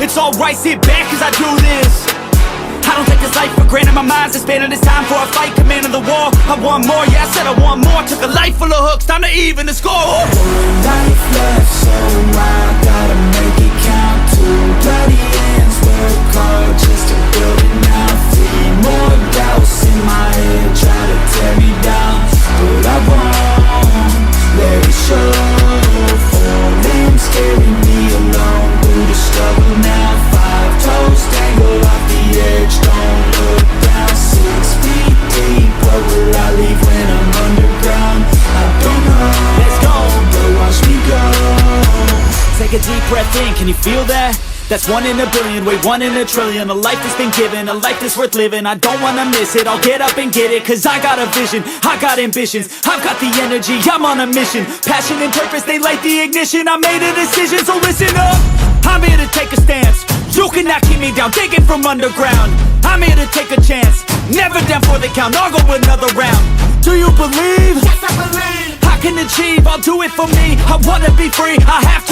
it's alright, sit back cause I do this. I don't take this life for granted, my mind's expanding. It's time for a fight, command of the war. I want more, yeah, I said I want more. Took a life full of hooks, time to even the score. One life left, so I gotta make it count. Two bloody hands work hard just to build it now. Three more doubts in my head try to tear me down, but I won't let it show. Four limbs carry me alone through the struggle now. Five toes dangle off the edge, don't look down. 6 feet deep, what will I leave when I'm underground? I don't know, Let's go, but watch me go. take a deep breath in, can you feel that? That's 1 in a billion, wait 1 in a trillion. A life that's been given, a life that's worth living. I don't wanna miss it, I'll get up and get it. Cause I got a vision, I got ambitions, I've got the energy, I'm on a mission. Passion and purpose, they light the ignition. I made a decision, so listen up. I'm here to take a stance, you cannot keep me down, digging from underground. I'm here to take a chance, never down for the count, I'll go another round. Do you believe? Yes, I believe. I can achieve, I'll do it for me. I wanna be free, I have